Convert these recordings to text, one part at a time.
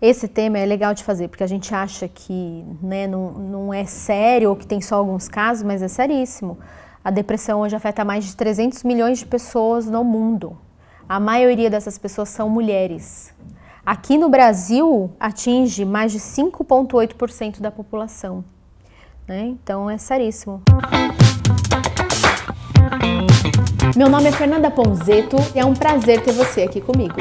Esse tema é legal de fazer, porque a gente acha que, né, não é sério ou que tem só alguns casos, mas é seríssimo. A depressão hoje afeta mais de 300 milhões de pessoas no mundo. A maioria dessas pessoas são mulheres. Aqui no Brasil, atinge mais de 5,8% da população, né? Então é seríssimo. Meu nome é Fernanda Ponzetto e é um prazer ter você aqui comigo.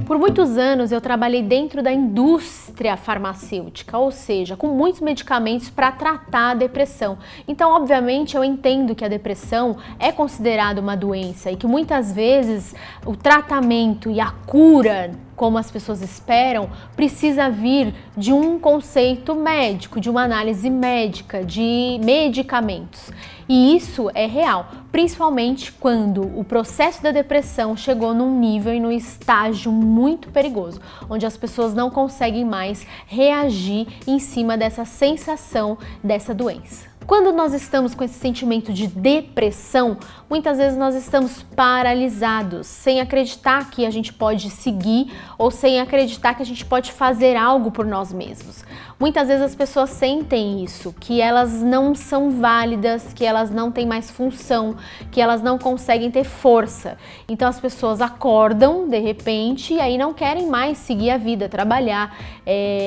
Por muitos anos eu trabalhei dentro da indústria farmacêutica, ou seja, com muitos medicamentos para tratar a depressão. Então, obviamente, eu entendo que a depressão é considerada uma doença e que muitas vezes o tratamento e a cura, como as pessoas esperam, precisa vir de um conceito médico, de uma análise médica, de medicamentos. E isso é real, principalmente quando o processo da depressão chegou num nível e num estágio muito perigoso, onde as pessoas não conseguem mais reagir em cima dessa sensação dessa doença. Quando nós estamos com esse sentimento de depressão, muitas vezes nós estamos paralisados, sem acreditar que a gente pode seguir ou sem acreditar que a gente pode fazer algo por nós mesmos. Muitas vezes as pessoas sentem isso, que elas não são válidas, que elas não têm mais função, que elas não conseguem ter força. Então as pessoas acordam de repente e aí não querem mais seguir a vida, trabalhar,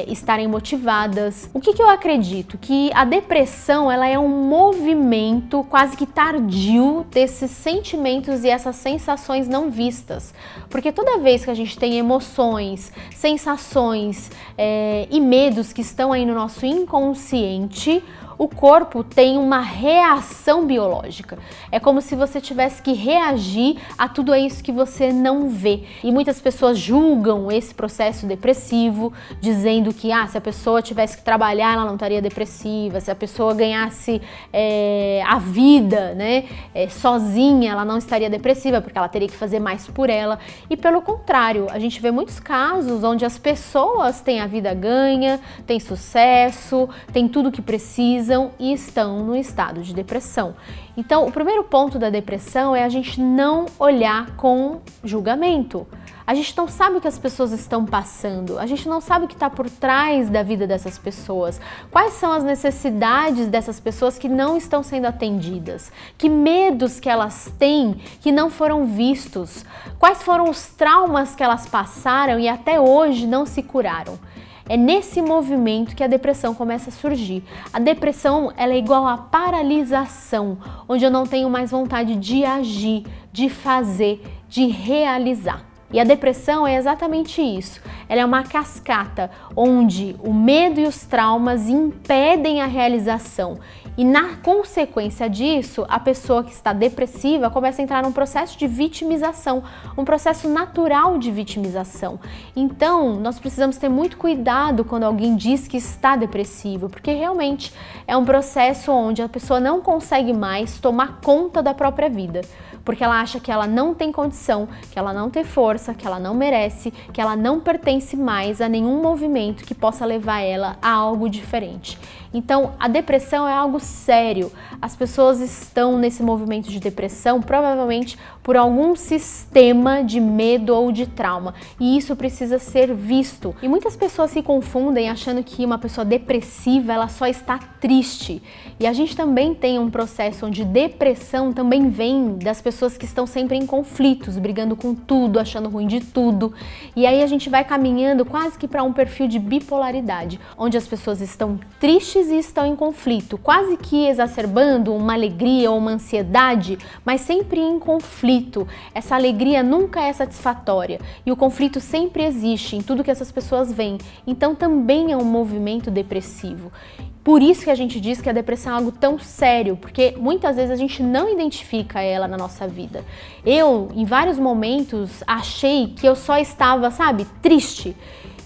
estarem motivadas. O que eu acredito? Que a depressão ela é um movimento quase que tardio desses sentimentos e essas sensações não vistas. Porque toda vez que a gente tem emoções, sensações e medos que estão aí no nosso inconsciente, o corpo tem uma reação biológica. É como se você tivesse que reagir a tudo isso que você não vê. E muitas pessoas julgam esse processo depressivo, dizendo que se a pessoa tivesse que trabalhar, ela não estaria depressiva. Se a pessoa ganhasse a vida, né, sozinha, ela não estaria depressiva, porque ela teria que fazer mais por ela. E pelo contrário, a gente vê muitos casos onde as pessoas têm a vida ganha, têm sucesso, têm tudo que precisam e estão no estado de depressão. Então, o primeiro ponto da depressão é a gente não olhar com julgamento. A gente não sabe o que as pessoas estão passando, a gente não sabe o que está por trás da vida dessas pessoas, quais são as necessidades dessas pessoas que não estão sendo atendidas, que medos que elas têm que não foram vistos, quais foram os traumas que elas passaram e até hoje não se curaram. É nesse movimento que a depressão começa a surgir. A depressão ela é igual à paralisação, onde eu não tenho mais vontade de agir, de fazer, de realizar. E a depressão é exatamente isso. Ela é uma cascata onde o medo e os traumas impedem a realização. E na consequência disso, a pessoa que está depressiva começa a entrar num processo de vitimização, um processo natural de vitimização. Então, nós precisamos ter muito cuidado quando alguém diz que está depressivo, porque realmente é um processo onde a pessoa não consegue mais tomar conta da própria vida, porque ela acha que ela não tem condição, que ela não tem força, que ela não merece, que ela não pertence mais a nenhum movimento que possa levar ela a algo diferente. Então, a depressão é algo sério. As pessoas estão nesse movimento de depressão provavelmente por algum sistema de medo ou de trauma, e isso precisa ser visto. E muitas pessoas se confundem achando que uma pessoa depressiva ela só está triste. E a gente também tem um processo onde depressão também vem das pessoas que estão sempre em conflitos, brigando com tudo, achando ruim de tudo. E aí a gente vai caminhando quase que para um perfil de bipolaridade, onde as pessoas estão tristes e estão em conflito, quase que exacerbando uma alegria ou uma ansiedade, mas sempre em conflito. Essa alegria nunca é satisfatória e o conflito sempre existe em tudo que essas pessoas veem. Então também é um movimento depressivo. Por isso que a gente diz que a depressão é algo tão sério, porque muitas vezes a gente não identifica ela na nossa vida. Eu, em vários momentos, achei que eu só estava, triste.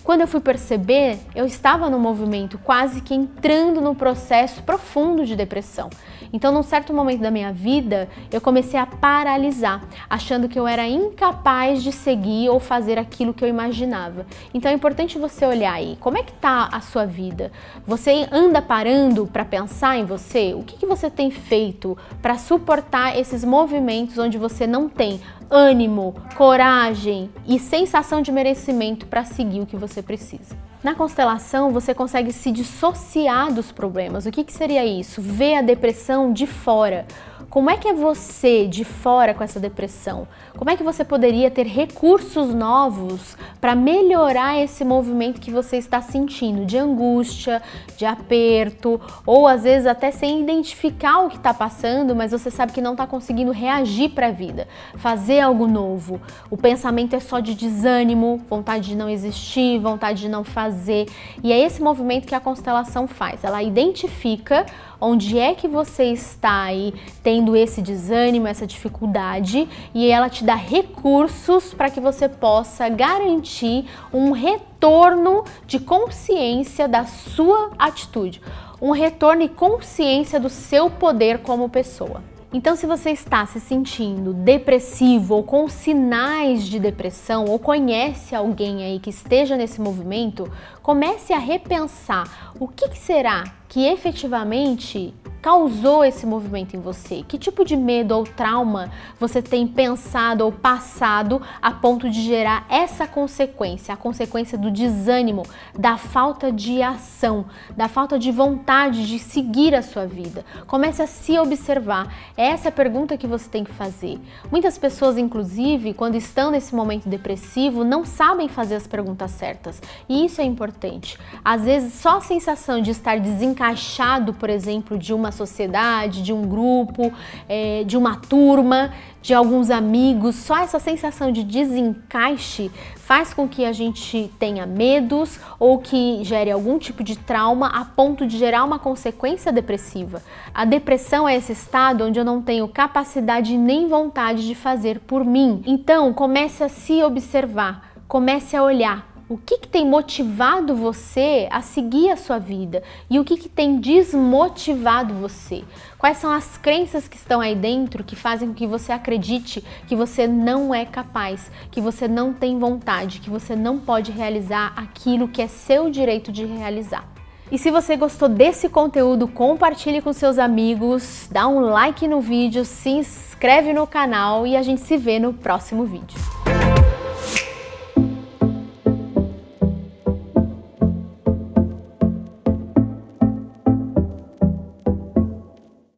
Quando eu fui perceber, eu estava no movimento, quase que entrando no processo profundo de depressão. Então, num certo momento da minha vida, eu comecei a paralisar, achando que eu era incapaz de seguir ou fazer aquilo que eu imaginava. Então, é importante você olhar aí, como é que tá a sua vida? Você anda parando para pensar em você? O que você tem feito para suportar esses movimentos onde você não tem ânimo, coragem e sensação de merecimento para seguir o que você precisa. Na constelação, você consegue se dissociar dos problemas. O que seria isso? Ver a depressão de fora. Como é que é você de fora com essa depressão? Como é que você poderia ter recursos novos para melhorar esse movimento que você está sentindo de angústia, de aperto, ou às vezes até sem identificar o que está passando, mas você sabe que não está conseguindo reagir para a vida, fazer algo novo. O pensamento é só de desânimo, vontade de não existir, vontade de não fazer. E é esse movimento que a constelação faz. Ela identifica onde é que você está aí tendo esse desânimo, essa dificuldade, e ela te dá recursos para que você possa garantir um retorno de consciência da sua atitude, um retorno e consciência do seu poder como pessoa. Então, se você está se sentindo depressivo ou com sinais de depressão, ou conhece alguém aí que esteja nesse movimento, comece a repensar o que será que efetivamente causou esse movimento em você? Que tipo de medo ou trauma você tem pensado ou passado a ponto de gerar essa consequência, a consequência do desânimo, da falta de ação, da falta de vontade de seguir a sua vida? Comece a se observar. Essa é a pergunta que você tem que fazer. Muitas pessoas, inclusive, quando estão nesse momento depressivo, não sabem fazer as perguntas certas. E isso é importante. Às vezes, só a sensação de estar desencaixado, por exemplo, de uma sociedade, de um grupo, de uma turma, de alguns amigos, só essa sensação de desencaixe faz com que a gente tenha medos ou que gere algum tipo de trauma a ponto de gerar uma consequência depressiva. A depressão é esse estado onde eu não tenho capacidade nem vontade de fazer por mim. Então, comece a se observar, comece a olhar. O que tem motivado você a seguir a sua vida? E o que tem desmotivado você? Quais são as crenças que estão aí dentro que fazem com que você acredite que você não é capaz, que você não tem vontade, que você não pode realizar aquilo que é seu direito de realizar? E se você gostou desse conteúdo, compartilhe com seus amigos, dá um like no vídeo, se inscreve no canal e a gente se vê no próximo vídeo.